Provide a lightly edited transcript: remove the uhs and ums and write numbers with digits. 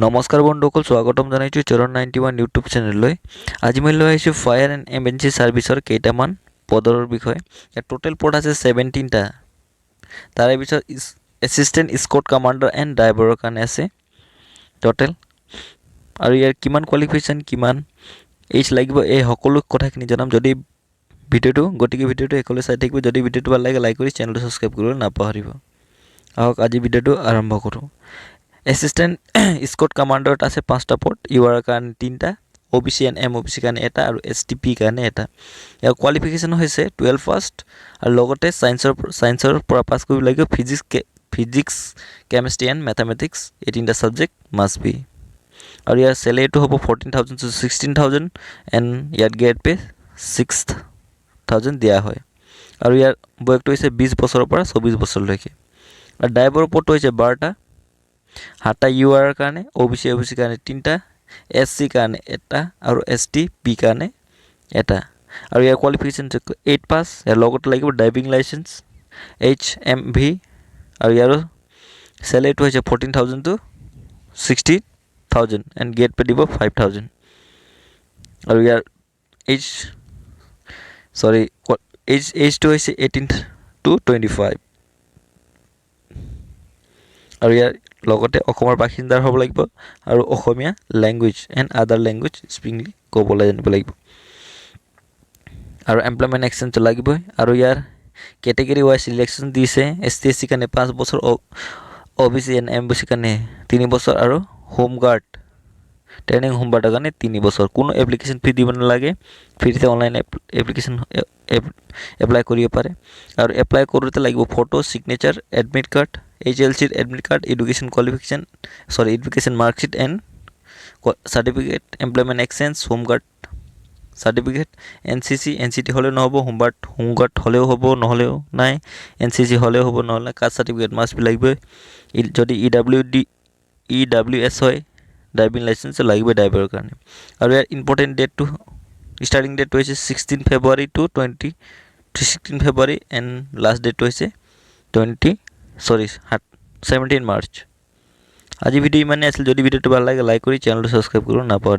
নমস্কাৰ বন্ধুসকল স্বাগতম জনাইছোঁ চৰণ 91 ইউটিউব চেনেললৈ আজি মই লৈ আহিছোঁ ফায়াৰ এণ্ড এমাৰ্জেঞ্চি সাৰ্ভিসৰ কেইটামান পদৰ বিষয়ে ইয়াত টোটেল পদ আছে 17টা তাৰে পিছত এছিষ্টেণ্ট স্কোৱাড কমাণ্ডাৰ এণ্ড ড্ৰাইভাৰৰ কাৰণে আছে টোটেল আৰু ইয়াৰ কিমান কোৱালিফিকেশ্যন কিমান এইজ লাগিব এই সকলো কথাখিনি জনাম যদি গতিকে ভিডিঅ'টো একলৈ চাই থাকিব যদি ভিডিঅ'টো ভাল লাগে লাইক কৰি চেনেলটো সাবস্ক্ৰাইব কৰিবলৈ নাপাহৰিব আহক আজি ভিডিঅ'টো আৰম্ভ কৰোঁ এছিষ্টেণ্ট স্কোৱাড কমাণ্ডাৰত আছে 5টা পদ ইউআৰ কাৰণে 3টা OBC এণ্ড MOBC কাৰণে এটা আৰু STP কাৰণে এটা ইয়াৰ কোৱালিফিকেশ্যন হৈছে 12 পাছ আৰু লগতে সায়েন্সৰ পৰা পাছ কৰিব লাগিব ফিজিক্স কেমিষ্ট্ৰি এণ্ড মেথমেটিক্স এই তিনিটা সাবজেক্ট মাষ্ট বি আৰু ইয়াৰ চেলাৰীটো হ'ব 14,000 to 16,000 এণ্ড ইয়াত গ্ৰেড পে 6,000 দিয়া হয় আৰু ইয়াৰ বয়সটো হৈছে 20 বছৰৰ পৰা 24 বছৰলৈকে আৰু ড্ৰাইভাৰৰ পদটো হৈছে 12টা 7টা ইউআৰ কাৰণে OBC কাৰণে 3টা SC কাৰণে এটা আৰু STP কাৰণে এটা আৰু ইয়াৰ কোৱালিফিকেশ্যন 8 পাছ ইয়াৰ লগতে লাগিব ড্ৰাইভিং লাইসেন্স HMV আৰু ইয়াৰ চেলাৰীটো হৈছে 14,000 to 60,000 এণ্ড গেট পে দিব 5,000 আৰু ইয়াৰ এইজটো হৈছে 18 to 25 আৰু ইয়াৰ লগতে অসমৰ বাসিন্দাৰ হ'ব লাগিব আৰু অসমীয়া ল্যাঙ্গুৱেজ এণ্ড আদাৰ ল্যাঙ্গুৱেজ স্পিকিংলি ক'বলৈ জানিব লাগিব আৰু এমপ্লয়মেণ্ট এক্সচেঞ্জ লাগিবই আৰু ইয়াৰ কেটেগৰী ৱাইজ সিলেকশ্যন দিছে ST/SC কাৰণে 5 বছৰ OBC এণ্ড MBC কাৰণে 3 বছৰ আৰু হোমগাৰ্ড ট্ৰেইনিং হোমগাৰ্ডৰ কাৰণে 3 বছৰ কোনো এপ্লিকেশ্যন ফি দিব নালাগে ফ্ৰীতে অনলাইন এপ্লিকেশ্যন এপ্লাই কৰিব পাৰে আৰু এপ্লাই কৰোঁতে লাগিব photo signature admit card HLC admit card education marksheet and certificate employment exchange home guard certificate NCT হ'লেও নহ'ব হোমগাৰ্ড হ'লেও হ'ব নহ'লেও নাই NCC হ'লেও হ'ব নহ'লে কাষ্ট সাৰ্টিফিকেট মাষ্ট বি লাগিবই যদি EWS হয় ড্ৰাইভিং লাইসেন্স লাগিবই ড্ৰাইভাৰৰ কাৰণে আৰু ইয়াৰ ইম্পৰ্টেণ্ট ডেটটো ষ্টাৰ্টিং ডেটটো হৈছে 16 February to 16 February and last ডেটটো হৈছে 17 মাৰ্চ আজি ভিডিঅ' ইমানেই আছিল যদি ভিডিঅ'টো ভাল লাগে লাইক কৰি চেনেলটো সাবস্ক্ৰাইব কৰিব নাপাহৰিব